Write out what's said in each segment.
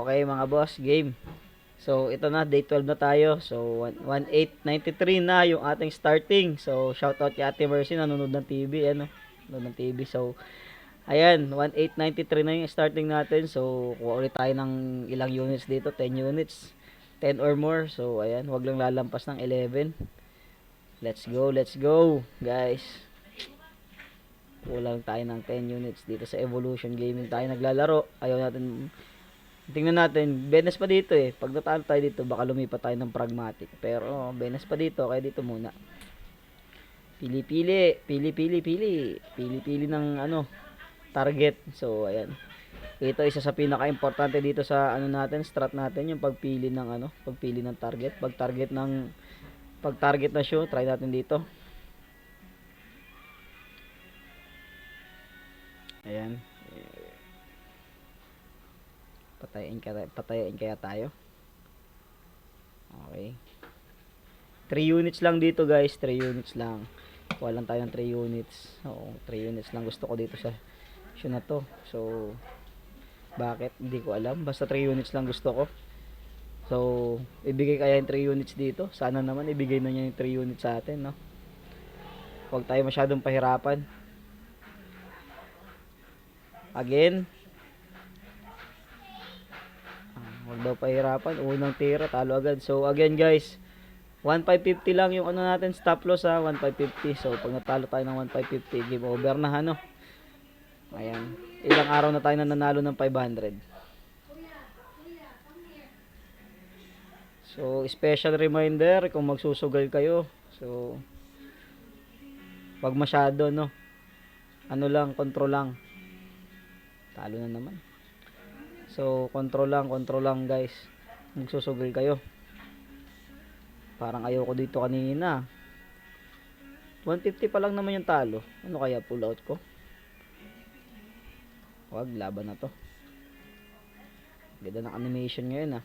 Okay mga boss, game. So ito na, day 12 na tayo. So 1893 na yung ating starting. So shoutout kay Ate Mercy, nanonood ng TV, ano, nanonood ng TV. So ayan, 1893 na yung starting natin. So kuha ulit tayo ng ilang units dito, 10 units. 10 or more. So ayan, wag lang lalampas ng 11. Let's go, guys. Kulang tayo ng 10 units dito sa Evolution Gaming tayo naglalaro. Ayaw natin. Tingnan natin, Benes pa dito eh. Pag natalo tayo dito, baka lumipat tayo ng Pragmatic. Pero, Benes pa dito, kaya dito muna. Pili-pili ng ano, target. So, ayan. Ito isa sa pinaka-importante dito sa ano natin, strat natin, yung pagpili ng ano, pagpili ng target. Pag-target na show, try natin dito. Ayan. Patayin kaya tayo. Okay. 3 units lang dito guys, 3 units lang. Kuha lang tayo ng 3 units. Oo, 3 units lang gusto ko dito sa show na to. So, bakit? Hindi ko alam. Basta 3 units lang gusto ko. So, ibigay kaya yung 3 units dito. Sana naman ibigay na niya yung 3 units sa atin, no? Huwag tayo masyadong pahirapan. Again. Huwag daw pahirapan. Unang tira, talo agad. So, again guys, 1,550 lang yung ano natin, stop loss ha, 1,550. So, pag natalo tayo ng 1,550, game over na ano. Ayan. Ilang araw na tayo na nanalo ng 500. So, special reminder kung magsusugal kayo. So, wag masyado, no. Ano lang, control lang. Talo na naman. So, control lang guys. Magsusugal kayo. Parang ayoko dito kanina. 150 pa lang naman yung talo. Ano kaya pull out ko? Wag, laban na to. Ganda ng animation ngayon ah.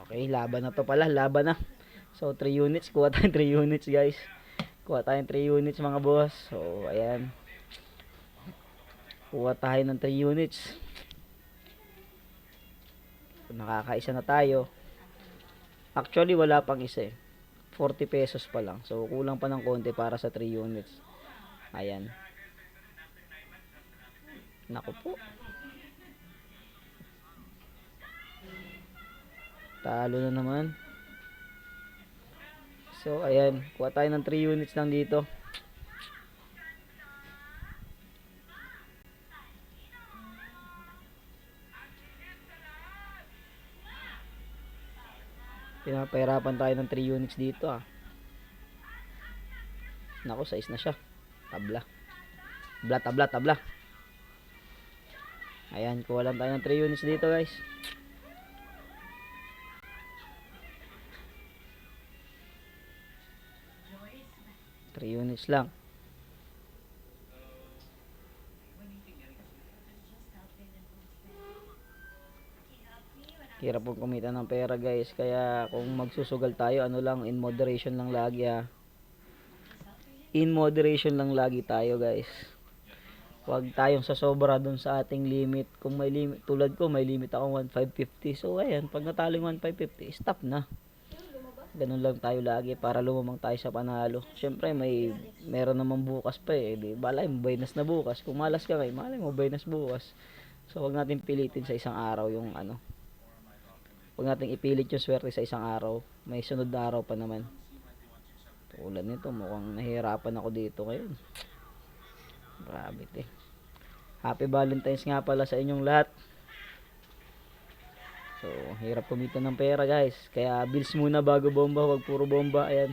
Okay, laban na to pala, laban na. So 3 units, kuha tayong 3 units guys. Kuha tayong 3 units mga boss. So ayan. Kuha tayo ng 3 units. So, nakakaisa na tayo. Actually wala pang isa eh. 40 pesos pa lang. So kulang pa ng konti para sa 3 units. Ayan. Naku po. Talo na naman. So ayan, kuha tayo ng 3 units lang dito. Pinapahirapan tayo ng 3 units dito ah. Naku, size na siya. Tabla. Tabla. Ayan, kuha lang tayo ng 3 units dito guys. Units lang. Hirap pong kumita ng pera guys. Kaya kung magsusugal tayo, ano lang, in moderation lang lagi ah. In moderation lang lagi tayo guys. Huwag tayong sasobra dun sa ating limit. Kung may limit, tulad ko, may limit akong 1,550. So ayan, pag nataling 1,550, stop na. Ganun lang tayo lagi para lumamang tayo sa panalo. Syempre meron naman bukas pa eh. Di balay mo bonus na bukas. Kung malas ka ngayon, malay mo bonus bukas. So wag natin pilitin sa isang araw yung ano. Wag natin ipilit yung swerte sa isang araw. May sunod na araw pa naman. Tulad nito, mukhang nahihirapan ako dito ngayon. Grabe eh. Happy Valentine's nga pala sa inyong lahat. So, hirap kumita ng pera guys. Kaya bills muna bago bomba. Huwag puro bomba. Ayan.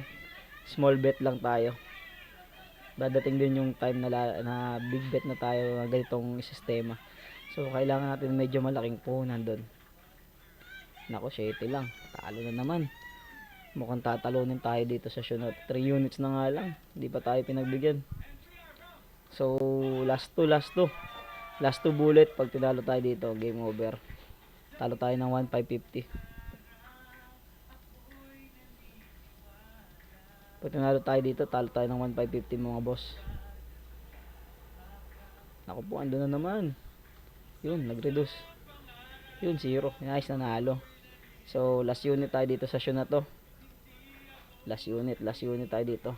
Small bet lang tayo. Dadating din yung time na big bet na tayo na ganitong sistema. So, kailangan natin medyo malaking puhunan doon. Nako, 7 lang. Talo na naman. Mukhang tatalunin tayo dito sa shunot. 3 units na nga lang. Hindi pa tayo pinagbigyan. So, last 2 bullet. Pag tinalo tayo dito, game over. Talo tayo ng 1,550. Pag tinalo tayo dito, talo tayo ng 1,550 mga boss. Naku po, ando na naman. Yun, nag-reduce. Yun, 0. Nice, nanalo. So, last unit tayo dito sa show na to. Last unit tayo dito.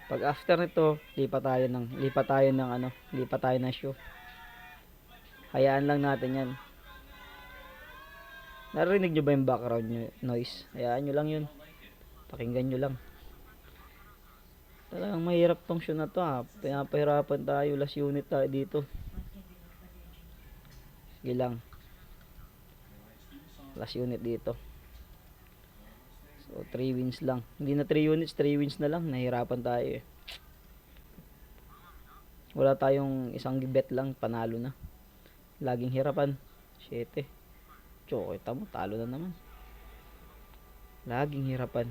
Pag after nito, lipat tayo ng show. Hayaan lang natin yan. Narinig nyo ba yung background noise? Hayaan nyo lang yun. Pakinggan nyo lang. Talagang mahirap tong show na to ha. Pinapahirapan tayo. Last unit tayo dito. Sige lang. Last unit dito. So 3 wins lang. Hindi na 3 units, 3 wins na lang. Nahirapan tayo eh. Wala tayong isang bet lang, panalo na. Laging hirapan. 7. Choke, kita mo, talo na naman. Laging hirapan.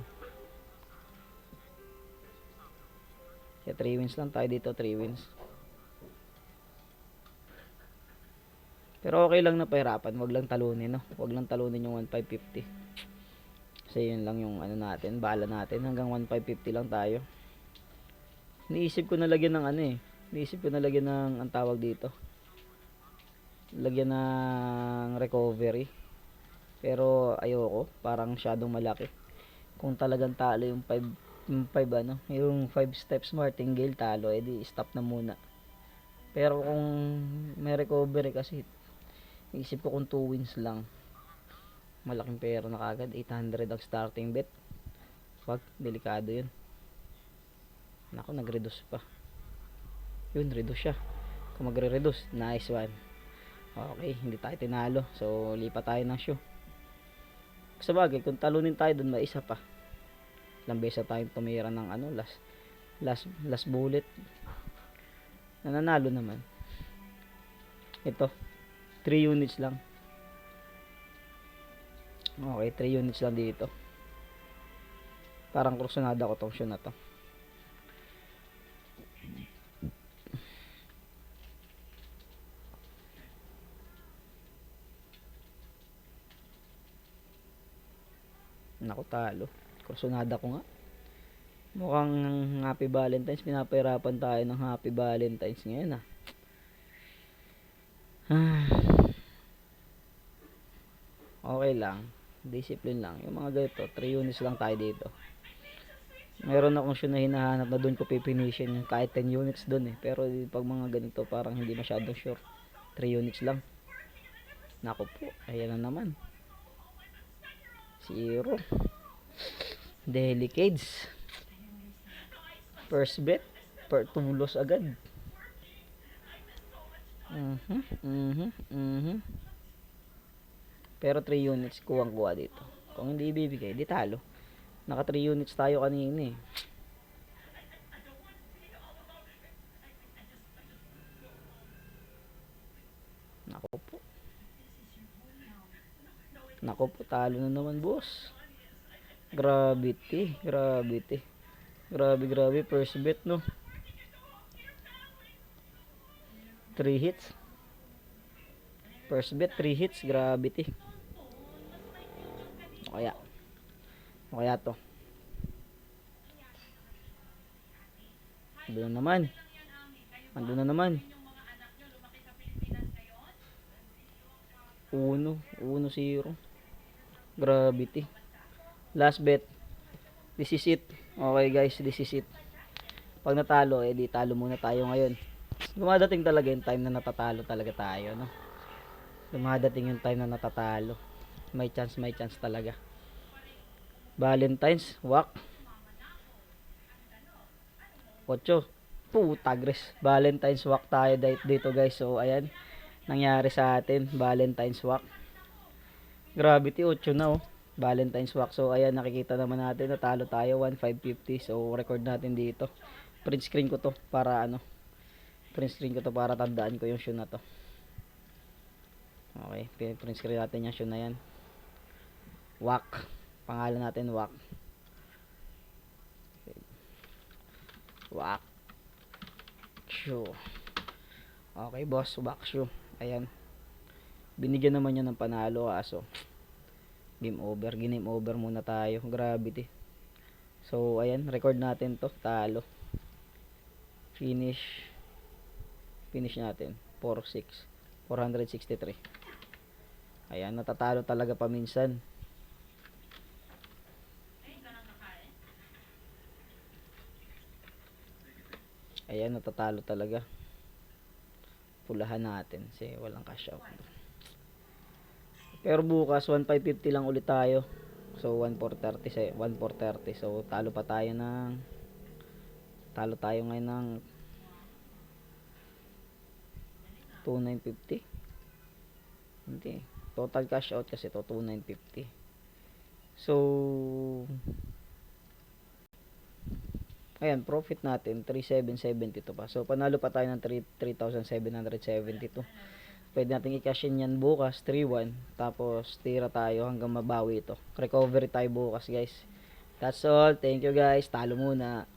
Kaya 3 wins lang tayo dito, 3 wins. Pero okay lang na pahirapan, wag lang talunin, no? Wag lang talunin yung 1,550. Kasi yun lang yung ano natin, bala natin. Hanggang 1,550 lang tayo. Iniisip ko na lagyan ng ano eh. Iniisip ko na lagyan ng, ang tawag dito, lagyan ng recovery. Pero ayoko, parang masyadong malaki. Kung talagang talo yung 5 ano, yung 5 steps martingale talo, edi stop na muna. Pero kung may recovery kasi, isip ko kung 2 wins lang, malaking pera na kagad. 800 ang starting bet. Wag, delikado yun. Nako, nag-reduce pa. Yun, reduce siya. Kung magre-reduce, nice one. Okay, hindi tayo tinalo. So, lipat tayo ng shoe. Sa bagay, kung talunin tayo dun, may isa pa. Ilang beses tayong tumira ng ano, last bullet. Nananalo naman. Ito, 3 units lang. Okay, 3 units lang dito. Parang krusonada ko tong shoe na to. Naku, talo. Krusonada ko nga. Mukhang Happy Valentine's. Pinapahirapan tayo ng Happy Valentine's ngayon Okay lang. Discipline lang. Yung mga ganito, 3 units lang tayo dito. Meron akong shoe na hinahanap na doon ko pipinishin yung kahit 10 units doon eh. Pero pag mga ganito parang hindi masyadong sure. 3 units lang. Nako po, ayan na naman. 0. Delicades. First bet, per tulos agad. Pero 3 units kuwang-kuha dito. Kung hindi ibibigay, di talo. Naka 3 units tayo kanina eh. Nako po, talo na naman boss. Gravity. Grabe, first bet no. 3 hits. First bet, 3 hits, gravity. O kaya to. Ando na naman. 1-0. Gravity. Last bet. This is it. Okay guys, this is it. Pag natalo, di talo muna tayo ngayon. Dumadating talaga yung time na natatalo talaga tayo, no? Dumadating yung time na natatalo. May chance talaga. Valentine's, wak. 8. Putagres. Valentine's wak tayo dito guys. So, ayan. Nangyari sa atin. Valentine's wak. Gravity, 8 na oh. Valentine's wak. So, ayan. Nakikita naman natin. Natalo tayo. 1,550. So, record natin dito. Print screen ko to para tandaan ko yung shoe na to. Okay. Print screen natin yung shoe na yan. Wak. Pangalan natin wak. Wak shoe. Okay boss, wak shoe. Ayan. Binigyan naman niya ng panalo kaso game over. Game over muna tayo. Gravity. So, ayan, record natin to, talo. Finish natin, 463. Ayan, natatalo talaga paminsan. Ayan, natatalo talaga. Pulahan natin kasi walang cash out. Pero bukas 1550 lang ulit tayo. So 1430. So talo tayo ngayon ng 2950. Hindi. Total cash out kasi to 2950. So ayan, profit natin 3772 pa. So panalo pa tayo ng 3772. Pwede natin i-cash in yan bukas 3-1, tapos tira tayo hanggang mabawi ito. Recovery tayo bukas, guys. That's all. Thank you, guys. Talo muna.